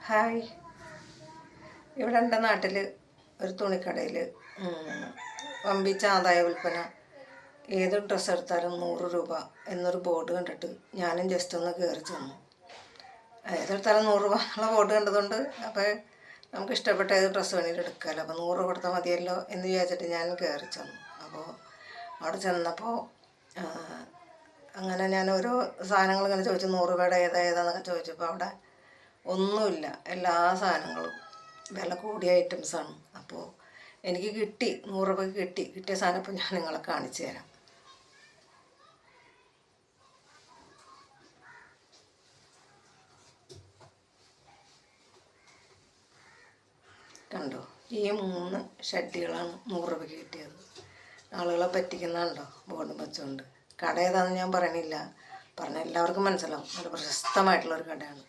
Hi. ഇവിടെ എൻ്റെ നാട്ടിൽ ഒരു തുണിക്കടയിൽ വമ്പിച്ച ആദായ വിൽപ്പന, ഏത് ഡ്രസ്സ് എടുത്താലും 100 രൂപ എന്നൊരു ബോർഡ് കണ്ടിട്ട് ഞാനും ജസ്റ്റ് ഒന്ന് കയറി ചെന്നു. ഏതെടുത്താലും 100 രൂപ എന്നുള്ള ബോർഡ് കണ്ടതുകൊണ്ട് അപ്പോൾ നമുക്ക് ഇഷ്ടപ്പെട്ട ഏത് ഡ്രസ്സ് വേണമെങ്കിലും എടുക്കാമല്ലോ, അപ്പോൾ 100 രൂപ കൊടുത്താൽ മതിയല്ലോ എന്ന് വിചാരിച്ചിട്ട് ഞാൻ കയറി ചെന്നു. അപ്പോൾ അവിടെ ചെന്നപ്പോൾ അങ്ങനെ ഞാൻ ഓരോ സാധനങ്ങൾ ഇങ്ങനെ ചോദിച്ചു, 100 രൂപയുടെ ഏതാന്നൊക്കെ ചോദിച്ചപ്പോൾ അവിടെ ഒന്നുമില്ല, എല്ലാ സാധനങ്ങളും വില കൂടിയ ഐറ്റംസാണ്. അപ്പോൾ എനിക്ക് കിട്ടി, 100 രൂപയ്ക്ക് കിട്ടിയ സാധനം ഇപ്പോൾ ഞാൻ നിങ്ങളെ കാണിച്ചു തരാം. കണ്ടോ, ഈ 3 ഷഡ്ഡികളാണ് 100 രൂപയ്ക്ക് കിട്ടിയത്. ആളുകളെ പറ്റിക്കുന്നുണ്ടോ ബോർഡും വെച്ചുകൊണ്ട്. കട ഏതാണെന്ന് ഞാൻ പറയണില്ല, പറഞ്ഞാൽ എല്ലാവർക്കും മനസ്സിലാവും. നല്ല പ്രശസ്തമായിട്ടുള്ളൊരു കടയാണ്.